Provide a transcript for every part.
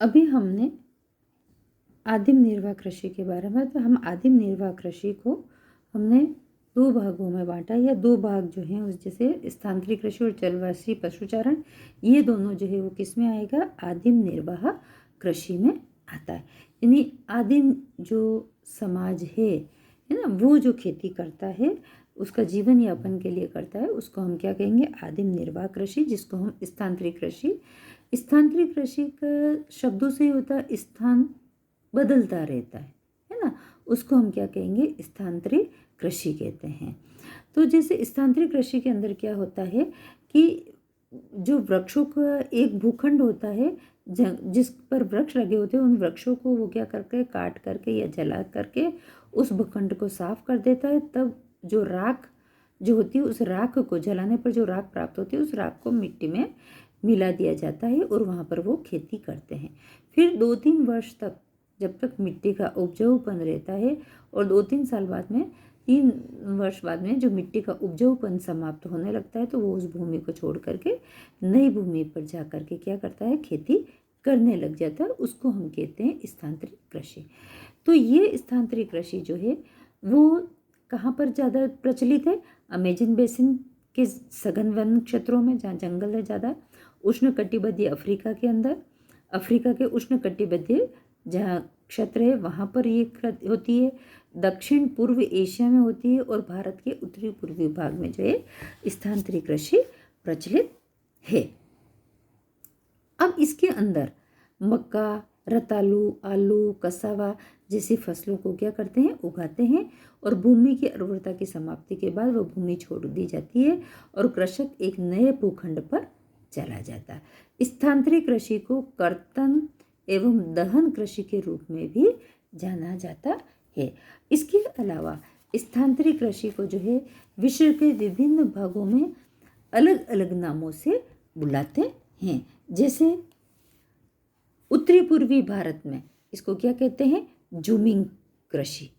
अभी हमने आदिम निर्वाह कृषि के बारे में, तो हम आदिम निर्वाह कृषि को हमने दो भागों में बांटा, या दो भाग जो हैं उस जैसे स्थानांतरित कृषि और जलवासी पशुचारण, ये दोनों जो है वो किस में आएगा, आदिम निर्वाह कृषि में आता है। यानी आदिम जो समाज है ना, वो जो खेती करता है, उसका जीवन यापन के लिए करता है, उसको हम क्या कहेंगे, आदिम निर्वाह कृषि, जिसको हम स्थानांतरित कृषि। स्थानांतरित कृषि का शब्दों से ही होता है स्थान बदलता रहता है ना, उसको हम क्या कहेंगे, स्थानांतरित कृषि कहते हैं। तो जैसे स्थानांतरित कृषि के अंदर क्या होता है कि जो वृक्षों का एक भूखंड होता है, जिस पर वृक्ष लगे होते हैं, उन वृक्षों को वो क्या करके काट करके या जला करके उस भूखंड को साफ कर देता है। तब जो राख जो होती है, उस राख को जलाने पर जो राख प्राप्त होती है, उस राख को मिट्टी में मिला दिया जाता है और वहाँ पर वो खेती करते हैं। फिर 2-3 वर्ष तक, जब तक मिट्टी का उपजाऊपन रहता है, और 2-3 साल बाद में, 3 वर्ष बाद में जो मिट्टी का उपजाऊपन समाप्त होने लगता है, तो वो उस भूमि को छोड़ करके नई भूमि पर जा करके क्या करता है, खेती करने लग जाता है। उसको हम कहते हैं स्थानांतरित कृषि। तो ये स्थानांतरित कृषि जो है वो कहाँ पर ज़्यादा प्रचलित है, अमेजन बेसिन के सघन वन क्षेत्रों में, जहाँ जंगल है ज़्यादा, उष्णकटिबंधीय अफ्रीका के अंदर, अफ्रीका के उष्णकटिबंधीय जहाँ क्षेत्र है वहाँ पर ये होती है, दक्षिण पूर्व एशिया में होती है, और भारत के उत्तरी पूर्वी भाग में जो है स्थानांतरित कृषि प्रचलित है। अब इसके अंदर मक्का, रतालू, आलू, कसावा जैसी फसलों को क्या करते हैं, उगाते हैं, और भूमि की उर्वरता की समाप्ति के बाद वह भूमि छोड़ दी जाती है और कृषक एक नए भूखंड पर चला जाता है। स्थानांतरित कृषि को कर्तन एवं दहन कृषि के रूप में भी जाना जाता है। इसके अलावा स्थानांतरित कृषि को जो है विश्व के विभिन्न भागों में अलग अलग नामों से बुलाते हैं। जैसे उत्तरी पूर्वी भारत में इसको क्या कहते हैं, जूमिंग कृषि,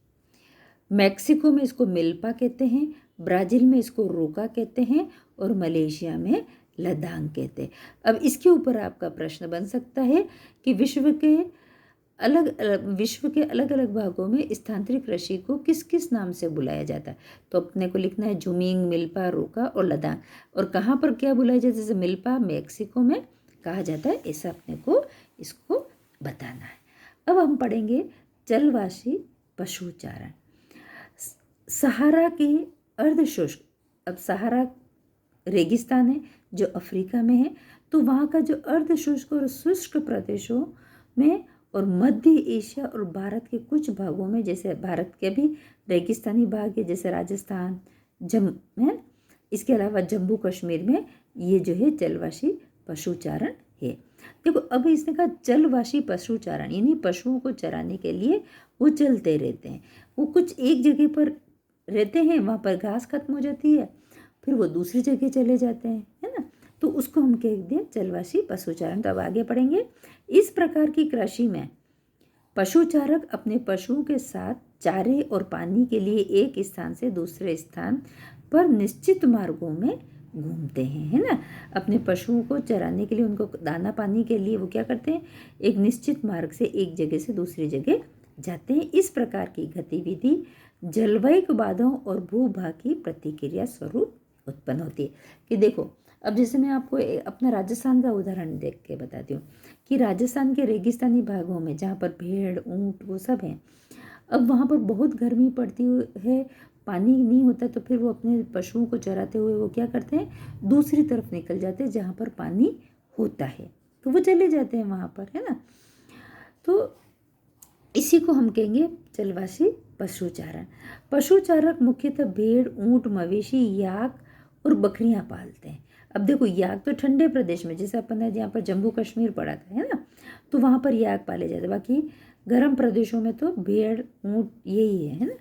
मैक्सिको में इसको मिल्पा कहते हैं, ब्राज़ील में इसको रोका कहते हैं, और मलेशिया में लदांग कहते हैं। अब इसके ऊपर आपका प्रश्न बन सकता है कि विश्व के अलग अलग भागों में स्थानांतरित कृषि को किस किस नाम से बुलाया जाता है। तो अपने को लिखना है जूमिंग, मिल्पा, रोका और लदांग। और कहाँ पर क्या बुलाया जाता है, जैसे मिल्पा मैक्सिको में कहा जाता है, ऐसा अपने को इसको बताना है। अब हम पढ़ेंगे जलवासी पशुचारण। सहारा के अर्धशुष्क, अब सहारा रेगिस्तान है जो अफ्रीका में है, तो वहाँ का जो अर्धशुष्क और शुष्क प्रदेशों में और मध्य एशिया और भारत के कुछ भागों में, जैसे भारत के भी रेगिस्तानी भाग है जैसे राजस्थान, है, इसके अलावा जम्मू कश्मीर में ये जो है जलवासी पशुचारण है। देखो अभी इसने कहा जलवासी पशुचारण, यानी पशुओं को चराने के लिए वो चलते रहते हैं, वो कुछ एक जगह पर रहते हैं, वहाँ पर घास खत्म हो जाती है, फिर वो दूसरी जगह चले जाते हैं, है ना, तो उसको हम कह दिए जलवासी पशुचारण। तो अब आगे पढ़ेंगे। इस प्रकार की कृषि में पशुचारक अपने पशुओं के साथ चारे और पानी के लिए एक स्थान से दूसरे स्थान पर निश्चित मार्गों में घूमते हैं, है ना, अपने पशुओं को चराने के लिए, उनको दाना पानी के लिए वो क्या करते हैं, एक निश्चित मार्ग से एक जगह से दूसरी जगह जाते हैं। इस प्रकार की गतिविधि जलवायु बाधाओं और भूभाग की प्रतिक्रिया स्वरूप उत्पन्न होती है। कि देखो अब जैसे मैं आपको अपना राजस्थान का उदाहरण देख के बताती हूँ कि राजस्थान के रेगिस्तानी भागों में जहाँ पर भेड़, ऊँट वो सब हैं, अब वहाँ पर बहुत गर्मी पड़ती है, पानी नहीं होता, तो फिर वो अपने पशुओं को चराते हुए वो क्या करते हैं, दूसरी तरफ निकल जाते हैं जहाँ पर पानी होता है, तो वो चले जाते हैं वहाँ पर, है ना। तो इसी को हम कहेंगे जलवासी पशुचारण। पशुचारक मुख्यतः भेड़, ऊँट, मवेशी, याक और बकरियां पालते हैं। अब देखो याक तो ठंडे प्रदेश में, जैसे अपन ने यहाँ पर जम्मू कश्मीर पढ़ा था, है ना, तो वहाँ पर याक पाले जाते हैं। बाकी गर्म प्रदेशों में तो भेड़, ऊँट यही है ना,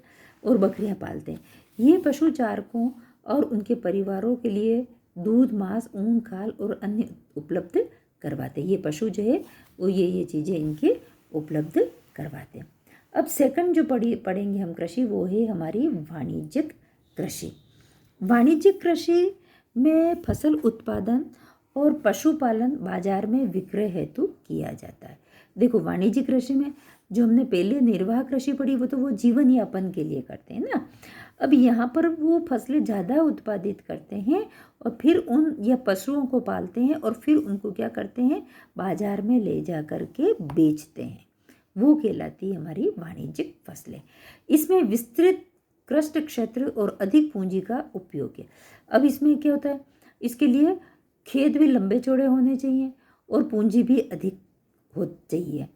और बकरियां पालते हैं। ये पशुचारकों और उनके परिवारों के लिए दूध, मांस, ऊन, खाल और अन्य उपलब्ध करवाते हैं। ये पशु जो है वो ये चीज़ें इनके उपलब्ध करवाते हैं। अब सेकंड जो पढ़ेंगे हम कृषि, वो है हमारी वाणिज्यिक कृषि। वाणिज्यिक कृषि में फसल उत्पादन और पशुपालन बाजार में विक्रय हेतु किया जाता है। देखो वाणिज्यिक कृषि में जो हमने पहले निर्वाह कृषि पढ़ी वो जीवन यापन के लिए करते हैं ना। अब यहाँ पर वो फसलें ज़्यादा उत्पादित करते हैं और फिर उन या पशुओं को पालते हैं और फिर उनको क्या करते हैं, बाजार में ले जा कर के बेचते हैं, वो कहलाती है हमारी वाणिज्यिक फसलें। इसमें विस्तृत कृषि क्षेत्र और अधिक पूंजी का उपयोग है। अब इसमें क्या होता है, इसके लिए खेत भी लंबे चौड़े होने चाहिए और पूंजी भी अधिक हो चाहिए।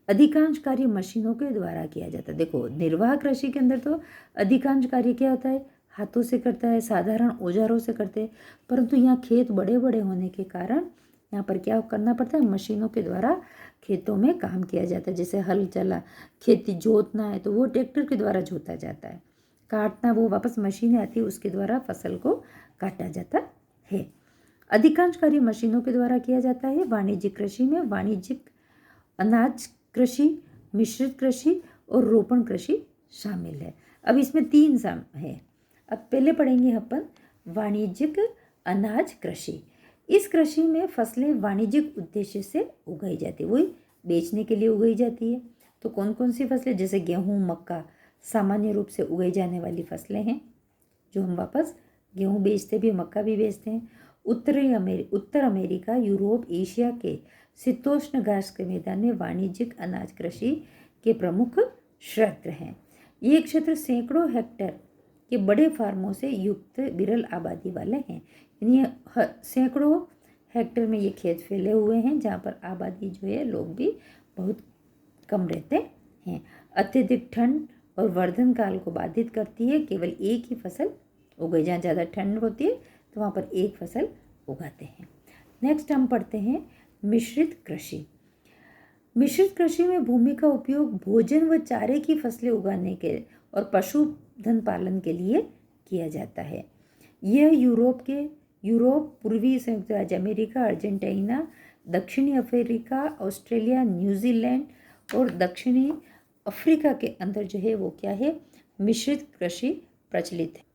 अधिकांश कार्य मशीनों के द्वारा किया जाता है। देखो निर्वाह कृषि के अंदर तो अधिकांश कार्य क्या होता है, हाथों से करता है, साधारण औजारों से करते हैं, परंतु यहाँ खेत बड़े बड़े होने के कारण यहाँ पर क्या करना पड़ता है, मशीनों के द्वारा खेतों में काम किया जाता है। जैसे हल चला, खेती जोतना है तो वो ट्रैक्टर के द्वारा जोता जाता है, काटना वो वापस मशीनें आती है उसके द्वारा फसल को काटा जाता है। अधिकांश कार्य मशीनों के द्वारा किया जाता है। वाणिज्यिक कृषि में वाणिज्यिक अनाज कृषि, मिश्रित कृषि और रोपण कृषि शामिल है। अब इसमें 3 है। अब पहले पढ़ेंगे अपन वाणिज्यिक अनाज कृषि। इस कृषि में फसलें वाणिज्यिक उद्देश्य से उगाई जाती है, वही बेचने के लिए उगाई जाती है। तो कौन कौन सी फसलें, जैसे गेहूँ, मक्का सामान्य रूप से उगाई जाने वाली फसलें हैं, जो हम वापस गेहूँ बेचते भी, मक्का भी बेचते हैं। उत्तर अमेरिका, यूरोप, एशिया के शीतोष्ण घास के मैदान में वाणिज्यिक अनाज कृषि के प्रमुख क्षेत्र हैं। ये क्षेत्र सैकड़ों हेक्टेयर के बड़े फार्मों से युक्त विरल आबादी वाले हैं। यानी सैकड़ों हेक्टेयर में ये खेत फैले हुए हैं जहाँ पर आबादी जो है, लोग भी बहुत कम रहते हैं। अत्यधिक ठंड और वर्धन काल को बाधित करती है। केवल एक ही फसल उगाई, जहाँ ज़्यादा ठंड होती है तो वहाँ पर एक फसल उगाते हैं। नेक्स्ट हम पढ़ते हैं मिश्रित कृषि। मिश्रित कृषि में भूमि का उपयोग भोजन व चारे की फसलें उगाने के और पशुधन पालन के लिए किया जाता है। यह यूरोप, पूर्वी संयुक्त राज्य अमेरिका, अर्जेंटीना, दक्षिणी अफ्रीका, ऑस्ट्रेलिया, न्यूजीलैंड और दक्षिणी अफ्रीका के अंदर जो है वो क्या है, मिश्रित कृषि प्रचलित है।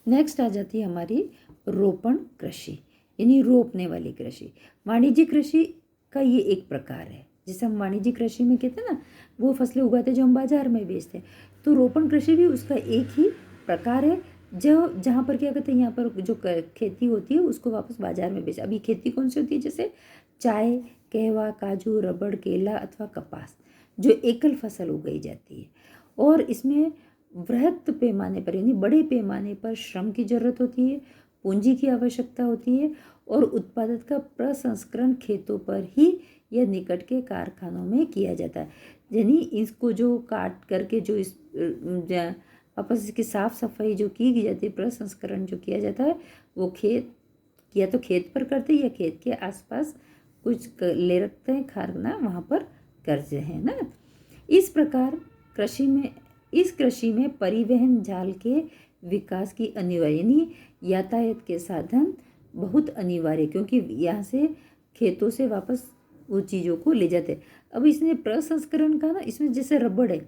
नेक्स्ट आ जाती है हमारी रोपण कृषि, यानी रोपने वाली कृषि। वाणिज्यिक कृषि का ये एक प्रकार है। जैसे हम वाणिज्यिक कृषि में कहते हैं ना, वो फसलें उगाते हैं जो हम बाजार में बेचते हैं, तो रोपण कृषि भी उसका एक ही प्रकार है, जो जहाँ पर क्या कहते हैं, यहाँ पर जो खेती होती है उसको वापस बाजार में बेच। अभी खेती कौन सी होती है, जैसे चाय, कहवा, काजू, रबड़, केला अथवा कपास, जो एकल फसल उगाई जाती है। और इसमें वृहत पैमाने पर यानी बड़े पैमाने पर श्रम की जरूरत होती है, पूंजी की आवश्यकता होती है और उत्पादन का प्रसंस्करण खेतों पर ही या निकट के कारखानों में किया जाता है। यानी इसको जो काट करके जो इस वापस इसकी साफ सफाई जो की जाती है, प्रसंस्करण जो किया जाता है, वो खेत या तो खेत पर करते हैं या खेत के आसपास कुछ ले रखते हैं खाना, वहाँ पर करते हैं ना। इस प्रकार इस कृषि में परिवहन जाल के विकास की अनिवार्य, यानी यातायात के साधन बहुत अनिवार्य, क्योंकि यहाँ से खेतों से वापस वो चीज़ों को ले जाते हैं। अब इसने प्रसंस्करण का ना, इसमें जैसे रबड़ है,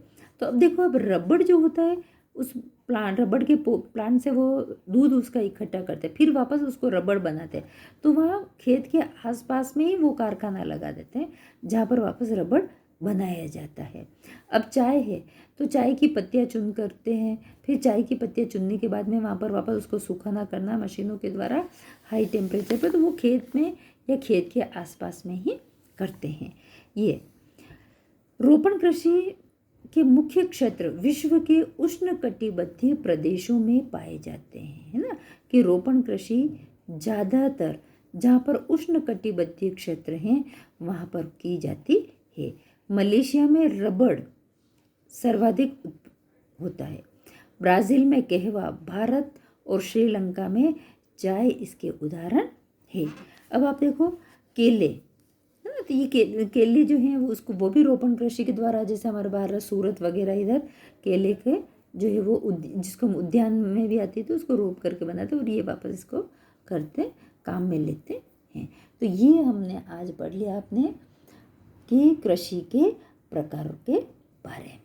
तो अब देखो, अब रबड़ जो होता है उस रबड़ के प्लांट से वो दूध उसका इकट्ठा करते हैं, फिर वापस उसको रबड़ बनाते हैं, तो वहाँ खेत के आसपास में ही वो कारखाना लगा देते हैं जहाँ पर वापस रबड़ बनाया जाता है। अब चाय है तो चाय की पत्तियाँ चुन करते हैं, फिर चाय की पत्तियाँ चुनने के बाद में वहाँ पर वापस उसको सुखाना करना मशीनों के द्वारा हाई टेम्परेचर पर, तो वो खेत में या खेत के आसपास में ही करते हैं। ये रोपण कृषि के मुख्य क्षेत्र विश्व के उष्णकटिबंधीय प्रदेशों में पाए जाते हैं, है ना, कि रोपण कृषि ज़्यादातर जहाँ पर उष्णकटिबंधीय क्षेत्र हैं वहाँ पर की जाती है। मलेशिया में रबड़ सर्वाधिक होता है, ब्राज़ील में कहवा, भारत और श्रीलंका में चाय इसके उदाहरण है। अब आप देखो केले, है ना, तो ये केले जो हैं वो भी रोपण कृषि के द्वारा, जैसे हमारे भारत, सूरत वगैरह इधर केले के जो है वो जिसको हम उद्यान में भी आती है तो उसको रोप करके बनाते हैं और ये वापस इसको करते काम में लेते हैं। तो ये हमने आज पढ़ लिया आपने कि कृषि के प्रकारों के बारे में।